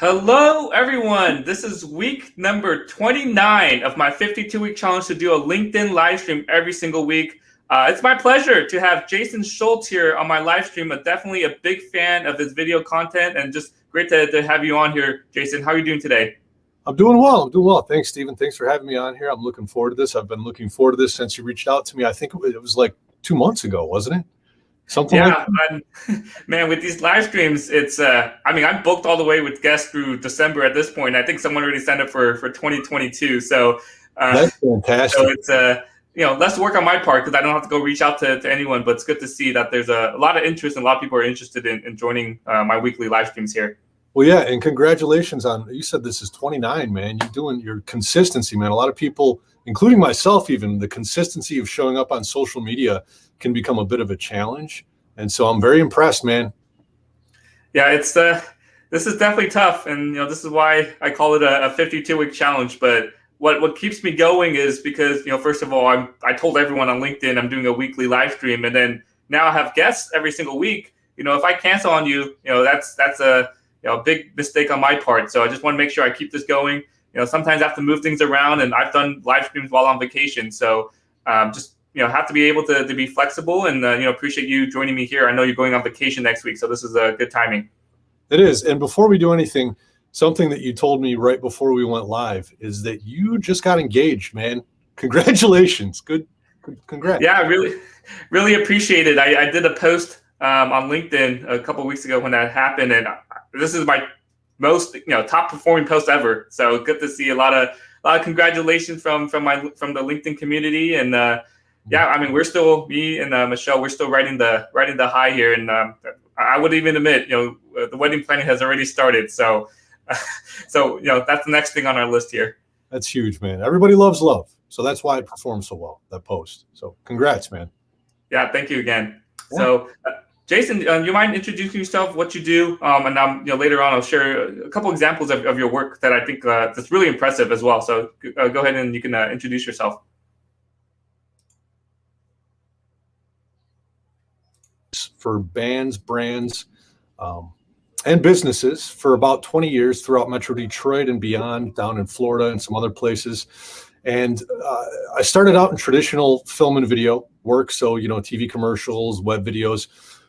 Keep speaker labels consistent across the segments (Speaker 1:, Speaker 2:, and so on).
Speaker 1: Hello, everyone. This is week number 29 of my 52-week challenge to do a LinkedIn live stream every single week. It's my pleasure to have Jason Schultz here on my live stream. Definitely a big fan of his video content, and just great to have you on here, Jason. How are you doing today?
Speaker 2: I'm doing well. Thanks, Stephen. Thanks for having me on here. I'm looking forward to this. I've been looking forward to this since you reached out to me. I think it was like 2 months ago, wasn't it? Something like that.
Speaker 1: Man, with these live streams, it's I'm booked all the way with guests through December at this point. I think someone already signed up for 2022. So
Speaker 2: that's fantastic.
Speaker 1: So it's less work on my part because I don't have to go reach out to anyone. But it's good to see that there's a lot of interest and a lot of people are interested in joining my weekly live streams here.
Speaker 2: Well, yeah, and congratulations on, you said this is 29, man. You're doing your consistency, man. A lot of people, including myself even, the consistency of showing up on social media can become a bit of a challenge. And so I'm very impressed, man.
Speaker 1: Yeah, it's this is definitely tough. And, this is why I call it a 52-week challenge. But what keeps me going is because, first of all, I told everyone on LinkedIn I'm doing a weekly live stream. And then now I have guests every single week. If I cancel on you, that's a big mistake on my part. So I just want to make sure I keep this going. Sometimes I have to move things around, and I've done live streams while on vacation. So just have to be able to be flexible, and appreciate you joining me here. I know you're going on vacation next week, so this is a good timing.
Speaker 2: It is. And before we do anything, something that you told me right before we went live is that you just got engaged, man. Congratulations. Good. Congrats.
Speaker 1: Yeah, really appreciate it. I did a post on LinkedIn a couple of weeks ago when that happened, and this is my most top performing post ever. So good to see a lot of congratulations from the LinkedIn community. And we're still, me and Michelle, we're still riding the high here. And I would even admit, the wedding planning has already started. So that's the next thing on our list here.
Speaker 2: That's huge, man. Everybody loves love, so that's why it performed so well, that post. So congrats, man.
Speaker 1: Yeah, thank you again. Yeah. So. Jason, you mind introducing yourself, what you do, and later on I'll share a couple examples of your work that I think that's really impressive as well. So go ahead and you can introduce yourself.
Speaker 2: For bands, brands, and businesses for about 20 years throughout Metro Detroit and beyond, down in Florida and some other places. And I started out in traditional film and video work, so TV commercials, web videos.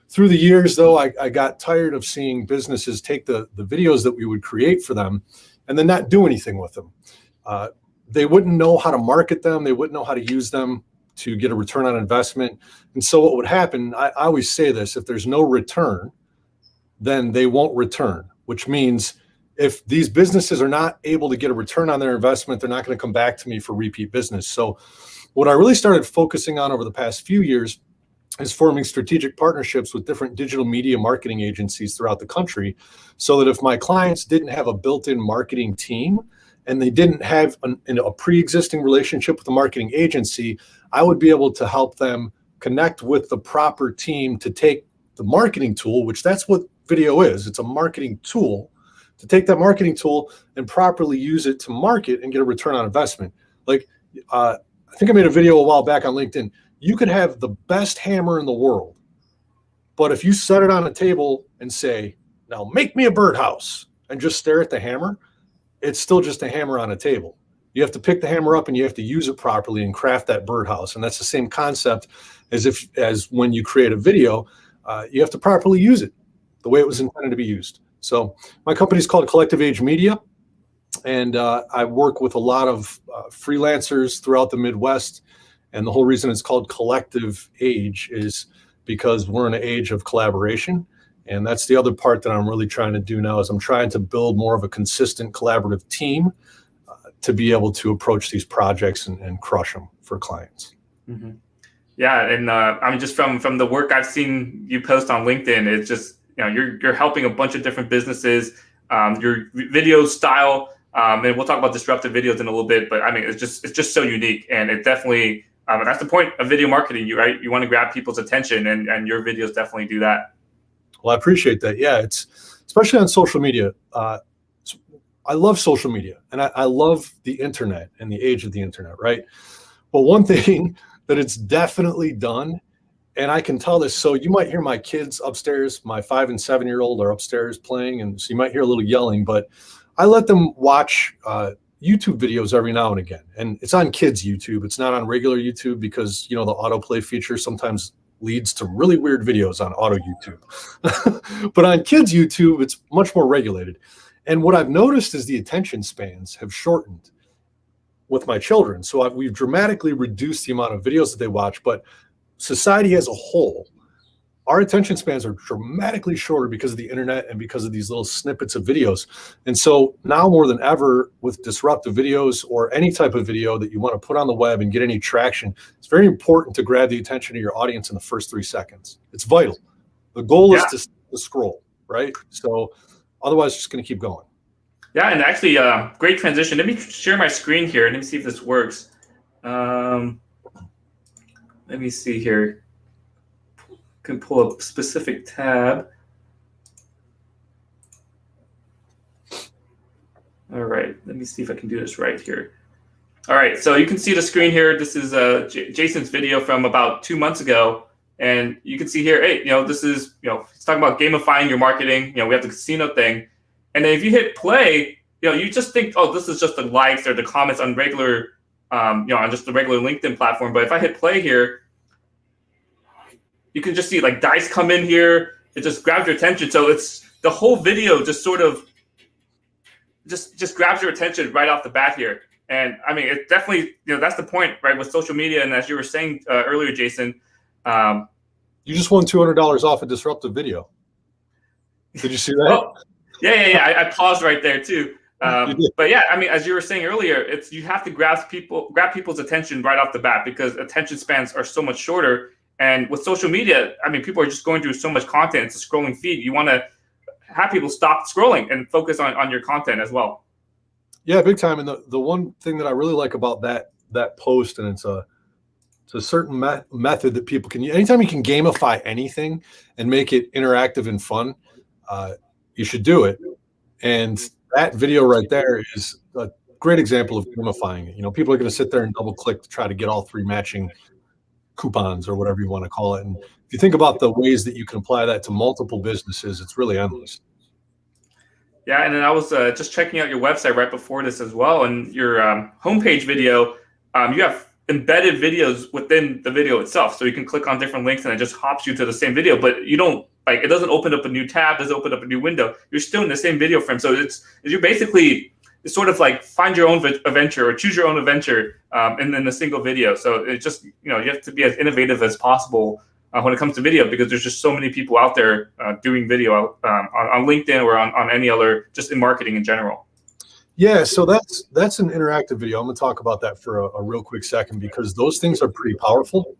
Speaker 2: Through the years, though, I got tired of seeing businesses take the videos that we would create for them and then not do anything with them. They wouldn't know how to market them. They wouldn't know how to use them to get a return on investment. And so what would happen, I always say this, if there's no return, then they won't return, which means if these businesses are not able to get a return on their investment, they're not going to come back to me for repeat business. So what I really started focusing on over the past few years is forming strategic partnerships with different digital media marketing agencies throughout the country, so that if my clients didn't have a built-in marketing team and they didn't have a pre-existing relationship with the marketing agency, I would be able to help them connect with the proper team to take the marketing tool, which that's what video is. It's a marketing tool, to take that marketing tool and properly use it to market and get a return on investment. Like, I think I made a video a while back on LinkedIn. You could have the best hammer in the world, but if you set it on a table and say, now make me a birdhouse, and just stare at the hammer, it's still just a hammer on a table. You have to pick the hammer up and you have to use it properly and craft that birdhouse. And that's the same concept as when you create a video, you have to properly use it the way it was intended to be used. So my company is called Collective Age Media, and I work with a lot of freelancers throughout the Midwest. And the whole reason it's called Collective Age is because we're in an age of collaboration. And that's the other part that I'm really trying to do now, is I'm trying to build more of a consistent collaborative team to be able to approach these projects and crush them for clients.
Speaker 1: Mm-hmm. Yeah. And just from the work I've seen you post on LinkedIn, it's just, you're helping a bunch of different businesses, your video style, and we'll talk about disruptive videos in a little bit, but it's just so unique. And it definitely, that's the point of video marketing, right? You want to grab people's attention, and your videos definitely do that.
Speaker 2: Well, I appreciate that. Yeah, it's especially on social media. I love social media, and I love the internet and the age of the internet, right? But one thing that it's definitely done and I can tell this. So you might hear my kids upstairs, my 5 and 7-year-old are upstairs playing, and so you might hear a little yelling, but I let them watch YouTube videos every now and again. And it's on kids' YouTube. It's not on regular YouTube because, the autoplay feature sometimes leads to really weird videos on auto YouTube. But on kids' YouTube, it's much more regulated. And what I've noticed is the attention spans have shortened with my children. So we've dramatically reduced the amount of videos that they watch, but society as a whole, our attention spans are dramatically shorter because of the internet and because of these little snippets of videos. And so now more than ever, with disruptive videos or any type of video that you want to put on the web and get any traction, it's very important to grab the attention of your audience in the first 3 seconds. It's vital. The goal is to scroll, right? So otherwise, it's just going to keep going.
Speaker 1: Yeah, and actually, great transition. Let me share my screen here. Let me see if this works. Let me see here. Can pull up a specific tab. All right, let me see if I can do this right here. All right, so you can see the screen here. This is Jason's video from about 2 months ago. And you can see here, hey, this is, it's talking about gamifying your marketing. We have the casino thing. And then if you hit play, you just think, oh, this is just the likes or the comments on regular, on just the regular LinkedIn platform. But if I hit play here, you can just see like dice come in here. It just grabs your attention. So it's the whole video just sort of just grabs your attention right off the bat here. And I mean, it definitely, that's the point, right? With social media. And as you were saying earlier, Jason,
Speaker 2: you just won $200 off a disruptive video. Did you see that?
Speaker 1: Oh, yeah. I paused right there too. But yeah, I mean, as you were saying earlier, you have to grab people's attention right off the bat because attention spans are so much shorter. And with social media, I mean, people are just going through so much content. It's a scrolling feed. You want to have people stop scrolling and focus on your content as well.
Speaker 2: Yeah, big time. And the one thing that I really like about that post, and it's a certain method that people can use. Anytime you can gamify anything and make it interactive and fun, you should do it. And that video right there is a great example of gamifying it. People are going to sit there and double click to try to get all 3 matching coupons or whatever you want to call it. And if you think about the ways that you can apply that to multiple businesses, it's really endless.
Speaker 1: Yeah, and then I was just checking out your website right before this as well. And your homepage video, you have embedded videos within the video itself. So you can click on different links and it just hops you to the same video, but you don't it doesn't open up a new tab, doesn't open up a new window. You're still in the same video frame. So you're basically sort of like find your own adventure or choose your own adventure in a single video. So it's just, you have to be as innovative as possible when it comes to video because there's just so many people out there doing video on LinkedIn or on any other, just in marketing in general.
Speaker 2: Yeah, so that's an interactive video. I'm going to talk about that for a real quick second because those things are pretty powerful.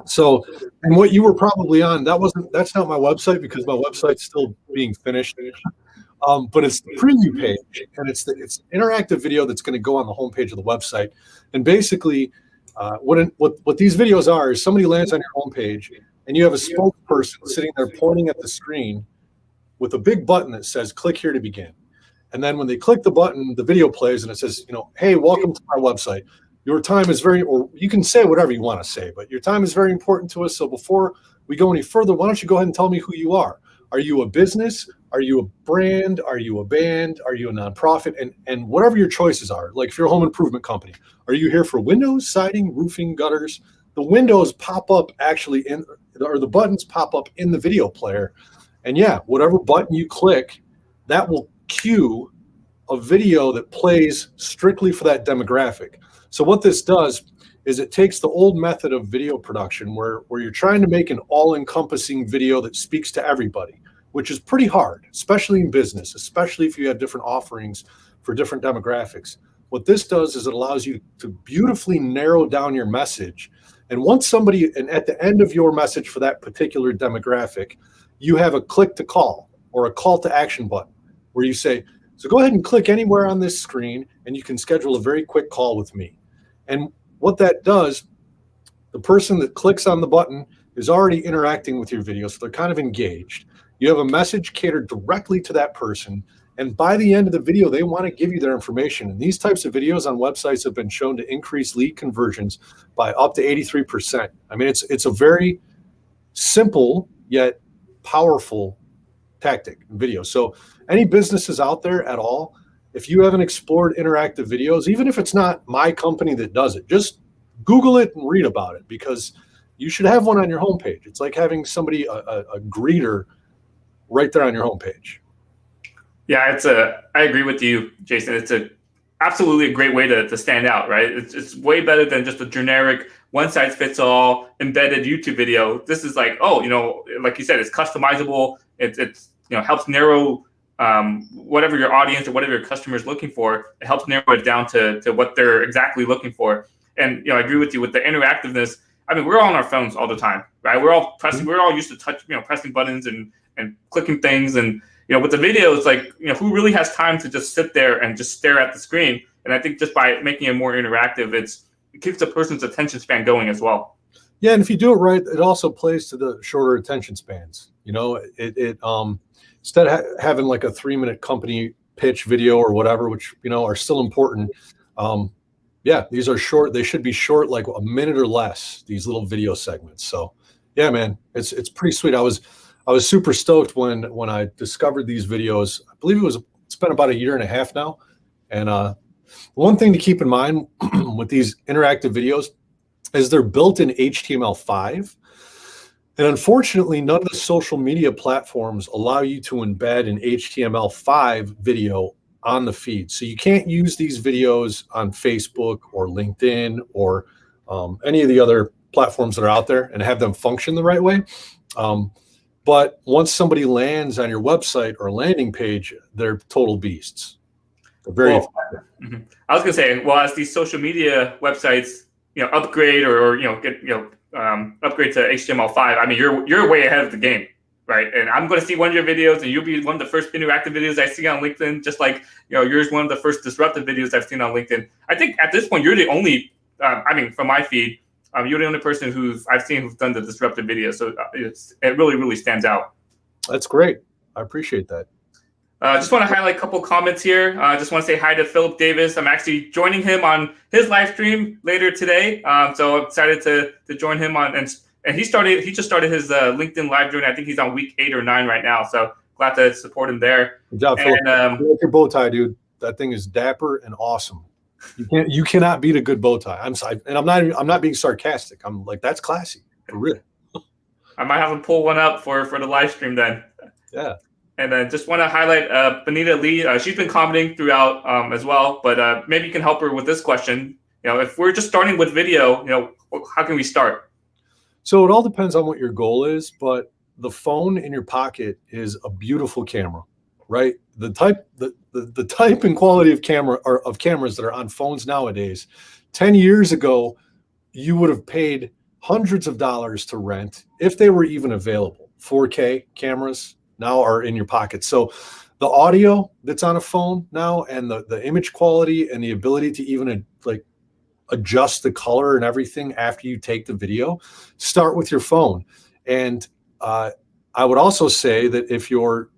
Speaker 2: So, and what you were probably on, that's not my website because my website's still being finished. But it's the preview page, and it's an interactive video that's going to go on the homepage of the website. And basically, what these videos are is somebody lands on your homepage, and you have a spokesperson sitting there pointing at the screen with a big button that says "Click here to begin." And then when they click the button, the video plays, and it says, "Hey, welcome to our website. Your time is or you can say whatever you want to say, but your time is very important to us. So before we go any further, why don't you go ahead and tell me who you are? Are you a business? Are you a brand? Are you a band? Are you a nonprofit? And whatever your choices are, like if you're a home improvement company, are you here for windows, siding, roofing, gutters? The windows pop up the buttons pop up in the video player. And yeah, whatever button you click, that will cue a video that plays strictly for that demographic. So what this does is it takes the old method of video production where you're trying to make an all-encompassing video that speaks to everybody, which is pretty hard, especially in business, especially if you have different offerings for different demographics. What this does is it allows you to beautifully narrow down your message. And at the end of your message for that particular demographic, you have a click to call or a call to action button where you say, so go ahead and click anywhere on this screen and you can schedule a very quick call with me. And what that does, the person that clicks on the button is already interacting with your video, so they're kind of engaged. You have a message catered directly to that person, and by the end of the video, they want to give you their information. And these types of videos on websites have been shown to increase lead conversions by up to 83%. I mean, it's a very simple yet powerful tactic in video. So any businesses out there at all, if you haven't explored interactive videos, even if it's not my company that does it, just Google it and read about it, because you should have one on your homepage. It's like having somebody, a greeter right there on your homepage.
Speaker 1: Yeah, I agree with you, Jason. It's absolutely a great way to stand out, right? It's way better than just a generic one size fits all embedded YouTube video. This is like, oh, like you said, it's customizable. It's helps narrow whatever your audience or whatever your customer is looking for. It helps narrow it down to what they're exactly looking for. And I agree with you with the interactiveness. I mean, we're on our phones all the time, right? We're all pressing. We're all used to pressing buttons and clicking things. And with the video, it's like who really has time to just sit there and just stare at the screen? And I think just by making it more interactive, it keeps the person's attention span going as well.
Speaker 2: Yeah, and if you do it right, it also plays to the shorter attention spans. Instead of having like a 3-minute company pitch video or whatever, which are still important. Yeah, these are short. They should be short, like a minute or less. These little video segments. So, yeah, man, it's pretty sweet. I was super stoked when I discovered these videos. I believe it's been about 1.5 years now. And one thing to keep in mind with these interactive videos is they're built in HTML5. And unfortunately, none of the social media platforms allow you to embed an HTML5 video on the feed. So you can't use these videos on Facebook or LinkedIn or any of the other platforms that are out there and have them function the right way. But once somebody lands on your website or landing page, they're total beasts. They're very effective.
Speaker 1: Mm-hmm. I was going to say, well, as these social media websites, upgrade or get upgrade to HTML5. I mean, you're way ahead of the game, right? And I'm going to see one of your videos, and you'll be one of the first interactive videos I see on LinkedIn. Just like yours, one of the first disruptive videos I've seen on LinkedIn. I think at this point, you're the only. From my feed, you're the only person I've seen who's done the disruptive video. So it really, really stands out.
Speaker 2: That's great. I appreciate that.
Speaker 1: Just want to highlight a couple comments here. Just want to say hi to Philip Davis. I'm actually joining him on his live stream later today. So I'm excited to join him on. And he just started his LinkedIn live journey. I think he's on week 8 or 9 right now. So glad to support him there.
Speaker 2: Good job, Philip. I like your bow tie, dude. That thing is dapper and awesome. You cannot beat a good bow tie. I'm not being sarcastic. I'm like, that's classy, for real.
Speaker 1: I might have to pull one up for the live stream then.
Speaker 2: Yeah.
Speaker 1: And then just want to highlight Benita Lee. She's been commenting throughout as well, but maybe you can help her with this question. If we're just starting with video, how can we start?
Speaker 2: So it all depends on what your goal is, but the phone in your pocket is a beautiful camera, right? The type and quality of cameras that are on phones nowadays. 10 years ago, you would have paid hundreds of dollars to rent if they were even available. 4K cameras now are in your pocket. So the audio that's on a phone now and the image quality and the ability to even adjust the color and everything after you take the video, start with your phone. And I would also say that if you're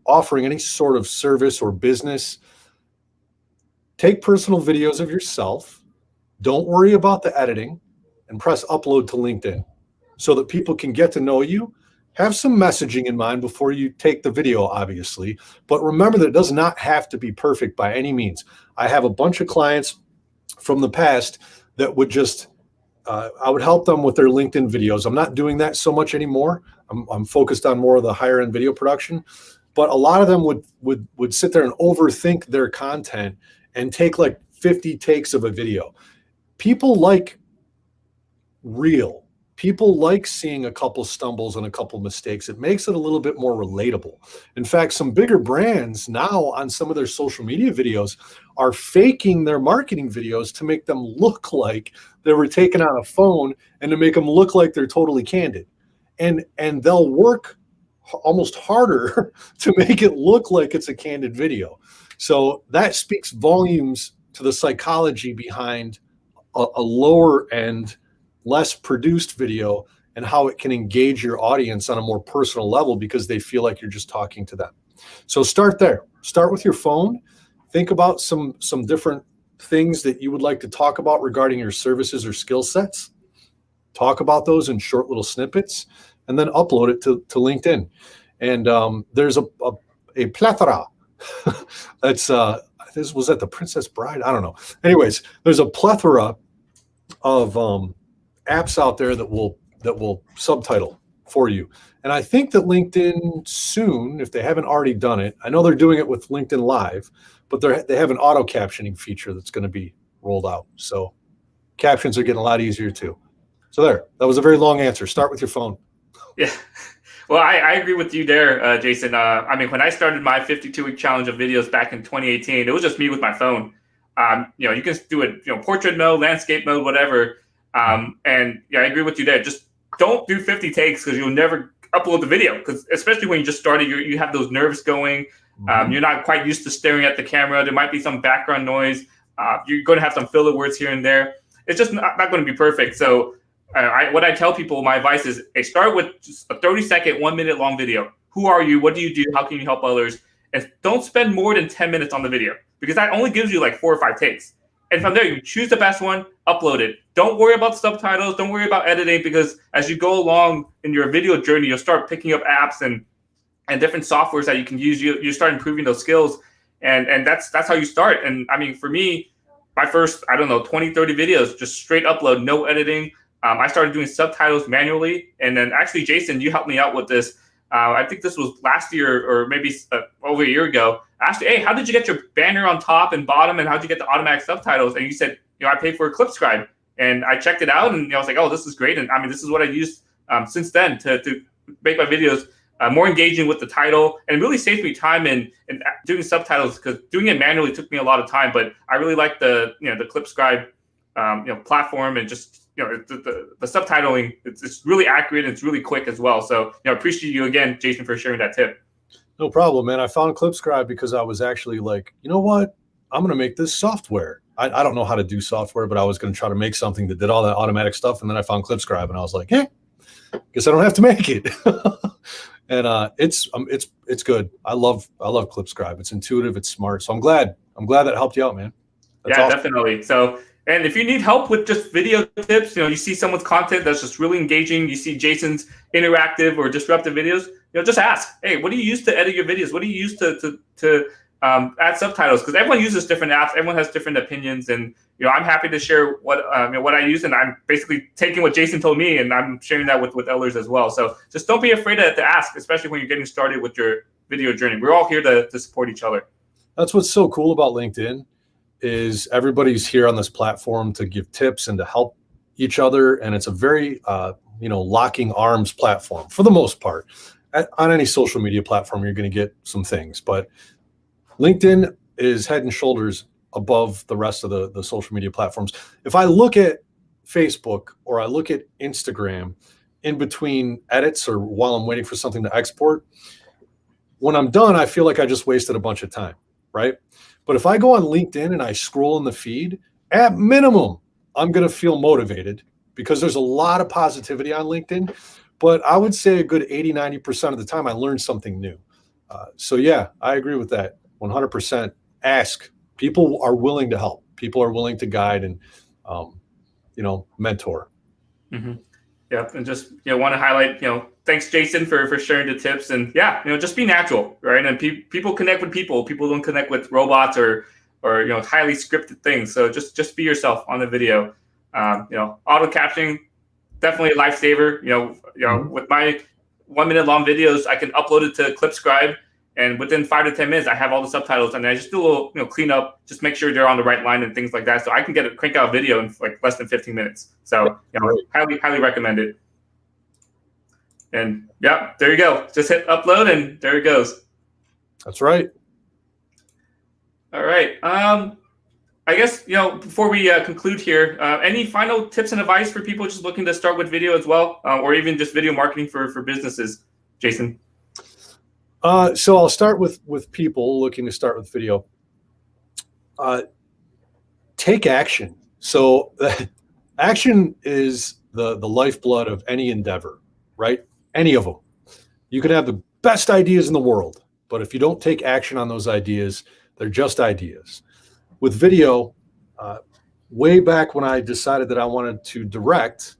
Speaker 2: offering any sort of service or business, take personal videos of yourself. Don't worry about the editing and press upload to LinkedIn so that people can get to know you. Have some messaging in mind before you take the video, obviously, but remember that it does not have to be perfect by any means. I have a bunch of clients from the past that would just, I would help them with their LinkedIn videos. I'm not doing that so much anymore. I'm focused on more of the higher end video production, but a lot of them would sit there and overthink their content and take like 50 takes of a video. People like real. People like seeing a couple stumbles and a couple mistakes. It makes it a little bit more relatable. In fact, some bigger brands now on some of their social media videos are faking their marketing videos to make them look like they were taken on a phone and to make them look like they're totally candid. And they'll work almost harder to make it look like it's a candid video. So that speaks volumes to the psychology behind a lower end, less produced video and how it can engage your audience on a more personal level because they feel like you're just talking to them. So start there. Start with your phone. Think about some different things that you would like to talk about regarding your services or skill sets. talk about those in short little snippets, and then upload it to LinkedIn. And there's a plethora. That's this was at the Princess Bride. I don't know. Anyways, there's a plethora of apps out there that will subtitle for you. And I think that LinkedIn soon, if they haven't already done it, I know they're doing it with LinkedIn Live, but they have an auto captioning feature that's going to be rolled out. So captions are getting a lot easier too. So that was a very long answer. Start with your phone.
Speaker 1: Yeah. Well, I agree with you there, Jason. I mean, when I started my 52-week challenge of videos back in 2018, it was just me with my phone. You can do it, portrait mode, landscape mode, whatever. And yeah, I agree with you there. Just don't do 50 takes because you'll never upload the video. Because especially when you just started, you have those nerves going. You're not quite used to staring at the camera. There might be some background noise. You're going to have some filler words here and there. It's just not going to be perfect. So what I tell people, my advice is, hey, start with just a 30-second, 1 minute long video. Who are you? What do you do? How can you help others? And don't spend more than 10 minutes on the video because that only gives you like 4 or 5 takes. And from there, you choose the best one, upload it. Don't worry about subtitles. Don't worry about editing because as you go along in your video journey, you'll start picking up apps and different softwares that you can use. You start improving those skills. And that's how you start. And I mean, for me, my first, 20, 30 videos, just straight upload, no editing. I started doing subtitles manually. And then actually, Jason, you helped me out with this. I think this was last year or maybe over a year ago. I asked you, hey, how did you get your banner on top and bottom, and how did you get the automatic subtitles? And you said, I paid for a ClipScribe. And I checked it out, and I was like, oh, this is great. And I mean, this is what I used since then to make my videos more engaging with the title. And it really saved me time in doing subtitles because doing it manually took me a lot of time. But I really like the ClipScribe platform and just the subtitling. It's really accurate and it's really quick as well. So appreciate you again, Jason, for sharing that tip.
Speaker 2: No problem, man. I found ClipScribe because I was actually like, you know what? I'm going to make this software. I don't know how to do software, but I was going to try to make something that did all that automatic stuff. And then I found ClipScribe and I was like, hey, guess I don't have to make it. And it's good. I love ClipScribe. It's intuitive. It's smart. So I'm glad that helped you out, man. That's
Speaker 1: awesome.
Speaker 2: Definitely.
Speaker 1: So, and if you need help with just video tips, you see someone's content that's just really engaging, you see Jason's interactive or disruptive videos, just ask, hey, what do you use to edit your videos? What do you use to add subtitles? Because everyone uses different apps. Everyone has different opinions. And, I'm happy to share what I use. And I'm basically taking what Jason told me and I'm sharing that with others as well. So just don't be afraid to ask, especially when you're getting started with your video journey. We're all here to support each other.
Speaker 2: That's what's so cool about LinkedIn is everybody's here on this platform to give tips and to help each other. And it's a very, locking arms platform for the most part. On any social media platform, you're going to get some things, but LinkedIn is head and shoulders above the rest of the social media platforms. If I look at Facebook or I look at Instagram in between edits or while I'm waiting for something to export, when I'm done, I feel like I just wasted a bunch of time, right? But if I go on LinkedIn and I scroll in the feed, at minimum, I'm going to feel motivated because there's a lot of positivity on LinkedIn. But I would say a good 80, 90% of the time I learn something new. So yeah, I agree with that. 100%. Ask. People are willing to help. People are willing to guide and, mentor.
Speaker 1: Mm-hmm. Yeah, and just want to highlight, thanks Jason for sharing the tips, and just be natural, right? And people connect with people. People don't connect with robots or highly scripted things. So just be yourself on the video. Auto captioning, definitely a lifesaver.
Speaker 2: Mm-hmm.
Speaker 1: With my 1 minute long videos, I can upload it to ClipScribe, and within 5 to 10 minutes, I have all the subtitles, and I just do a little clean up, just make sure they're on the right line and things like that. So I can crank out a video in like less than 15 minutes. So highly recommend it. And yeah, there you go. Just hit upload, and there it goes.
Speaker 2: That's right.
Speaker 1: All right. I guess before we conclude here, any final tips and advice for people just looking to start with video as well, or even just video marketing for businesses, Jason?
Speaker 2: So I'll start with people looking to start with video. Take action. So action is the lifeblood of any endeavor, right? Any of them. You could have the best ideas in the world, but if you don't take action on those ideas, they're just ideas. With video, way back when I decided that I wanted to direct,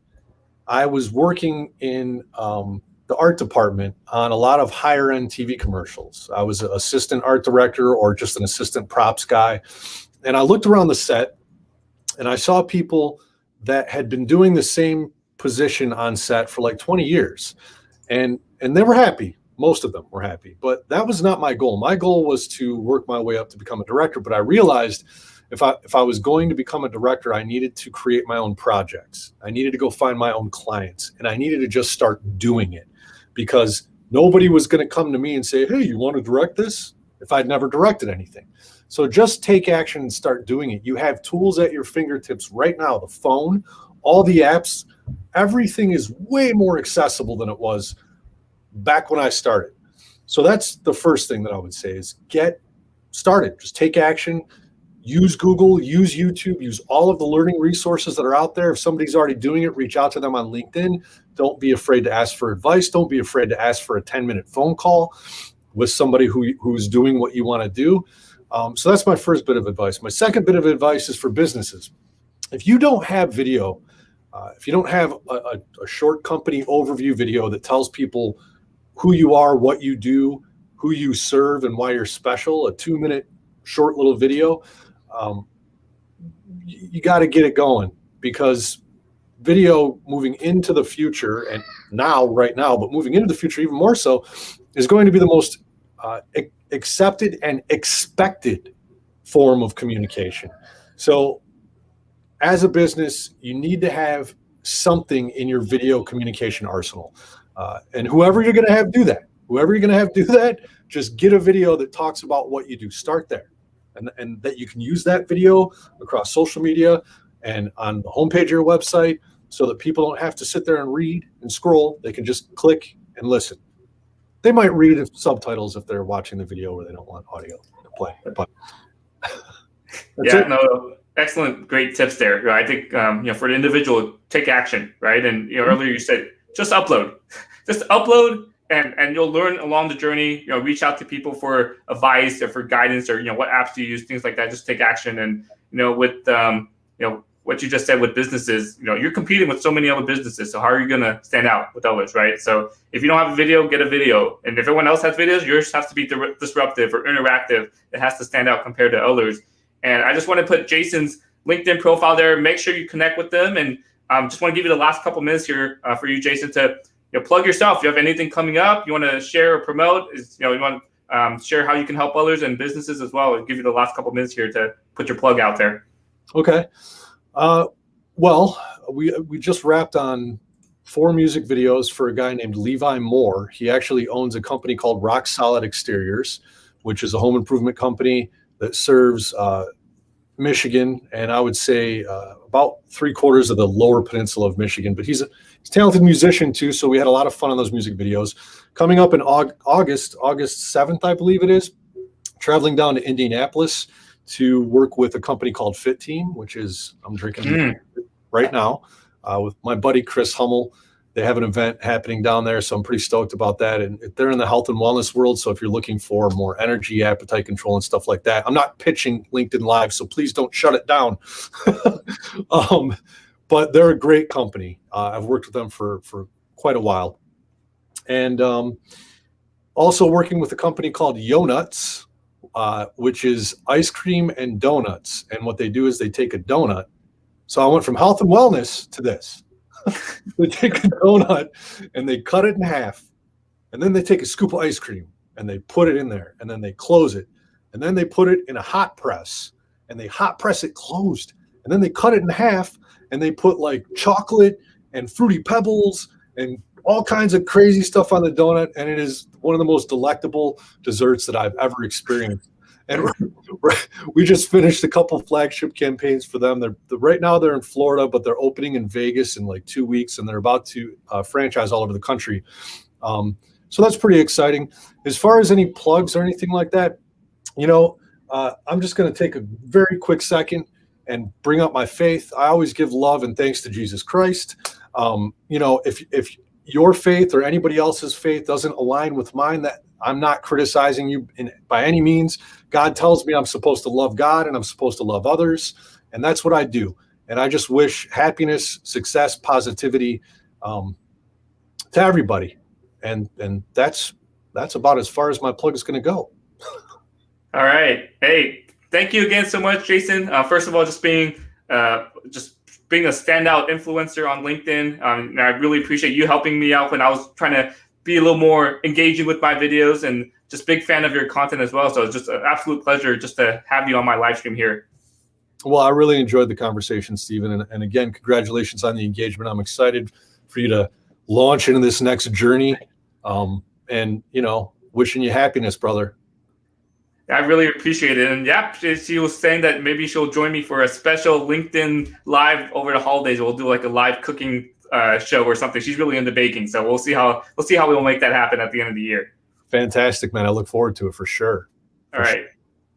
Speaker 2: I was working in the art department on a lot of higher end TV commercials. I was an assistant art director or just an assistant props guy. And I looked around the set and I saw people that had been doing the same position on set for like 20 years. And they were happy. Most of them were happy, but that was not my goal. My goal was to work my way up to become a director. But I realized if I was going to become a director, I needed to create my own projects. I needed to go find my own clients, and I needed to just start doing it, because nobody was going to come to me and say, hey, you want to direct this? If I'd never directed anything. So just take action and start doing it. You have tools at your fingertips right now, the phone, all the apps, everything is way more accessible than it was back when I started. So that's the first thing that I would say is get started. Just take action. Use Google, use YouTube, use all of the learning resources that are out there. If somebody's already doing it, reach out to them on LinkedIn. Don't be afraid to ask for advice. Don't be afraid to ask for a 10-minute phone call with somebody who's doing what you want to do. So that's my first bit of advice. My second bit of advice is for businesses. If you don't have video, if you don't have a short company overview video that tells people who you are, what you do, who you serve, and why you're special, a 2-minute short little video, you got to get it going, because video moving into the future, and right now, but moving into the future even more so, is going to be the most accepted and expected form of communication. So as a business, you need to have something in your video communication arsenal. And whoever you're going to have do that, just get a video that talks about what you do. Start there. And that you can use that video across social media and on the homepage of your website, so that people don't have to sit there and read and scroll. They can just click and listen. They might read subtitles if they're watching the video where they don't want audio to play. But
Speaker 1: excellent, great tips there. I think for the individual, take action, right? And earlier you said just upload, and you'll learn along the journey. Reach out to people for advice or for guidance, or what apps do you use, things like that. Just take action. And with what you just said with businesses, you're competing with so many other businesses. So how are you going to stand out with others, right? So if you don't have a video, get a video. And if everyone else has videos, yours has to be disruptive or interactive. It has to stand out compared to others. And I just want to put Jason's LinkedIn profile there. Make sure you connect with them. And just want to give you the last couple minutes here for you, Jason, to plug yourself. If you have anything coming up you want to share or promote, you want to share how you can help others and businesses as well. I'll give you the last couple minutes here to put your plug out there.
Speaker 2: Okay. Well, we just wrapped on 4 music videos for a guy named Levi Moore. He actually owns a company called Rock Solid Exteriors, which is a home improvement company that serves Michigan, and I would say about 3/4 of the lower peninsula of Michigan. But he's a talented musician too, so we had a lot of fun on those music videos. Coming up in August 7th, I believe it is, traveling down to Indianapolis to work with a company called Fit Team, which is, I'm drinking right now, with my buddy Chris Hummel. They have an event happening down there, so I'm pretty stoked about that. And they're in the health and wellness world, so if you're looking for more energy, appetite control, and stuff like that, I'm not pitching LinkedIn Live, so please don't shut it down. But they're a great company. I've worked with them for quite a while. And also working with a company called Yo Nuts, which is ice cream and donuts. And what they do is they take a donut. So I went from health and wellness to this. They take a donut and they cut it in half, and then they take a scoop of ice cream and they put it in there, and then they close it, and then they put it in a hot press and they hot press it closed, and then they cut it in half and they put like chocolate and fruity pebbles and all kinds of crazy stuff on the donut, and it is one of the most delectable desserts that I've ever experienced. And we just finished a couple flagship campaigns for them. Right now they're in Florida, but they're opening in Vegas in like 2 weeks, and they're about to franchise all over the country. So that's pretty exciting. As far as any plugs or anything like that, I'm just going to take a very quick second and bring up my faith. I always give love and thanks to Jesus Christ. If your faith or anybody else's faith doesn't align with mine, that I'm not criticizing you by any means. God tells me I'm supposed to love God and I'm supposed to love others, and that's what I do. And I just wish happiness, success, positivity to everybody. And that's about as far as my plug is going to go.
Speaker 1: All right. Hey, thank you again so much, Jason. First of all, just being a standout influencer on LinkedIn. And I really appreciate you helping me out when I was trying to be a little more engaging with my videos, and just big fan of your content as well. So it's just an absolute pleasure just to have you on my live stream here.
Speaker 2: Well, I really enjoyed the conversation, Stephen. And again, congratulations on the engagement. I'm excited for you to launch into this next journey. And, wishing you happiness, brother.
Speaker 1: I really appreciate it. And yeah, she was saying that maybe she'll join me for a special LinkedIn live over the holidays. We'll do like a live cooking show or something. She's really into baking. So we'll see how we'll make that happen at the end of the year.
Speaker 2: Fantastic, man. I look forward to it for sure.
Speaker 1: All right.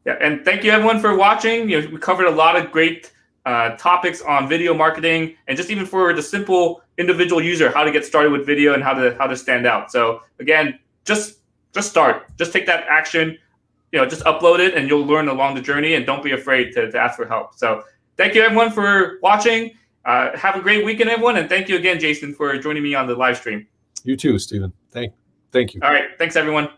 Speaker 1: Yeah. And thank you everyone for watching. We covered a lot of great topics on video marketing, and just even for the simple individual user, how to get started with video and how to stand out. So again, just start, just take that action, just upload it and you'll learn along the journey, and don't be afraid to ask for help. So thank you everyone for watching. Have a great weekend, everyone. And thank you again, Jason, for joining me on the live stream.
Speaker 2: You too, Stephen. Thank you.
Speaker 1: All right. Thanks, everyone.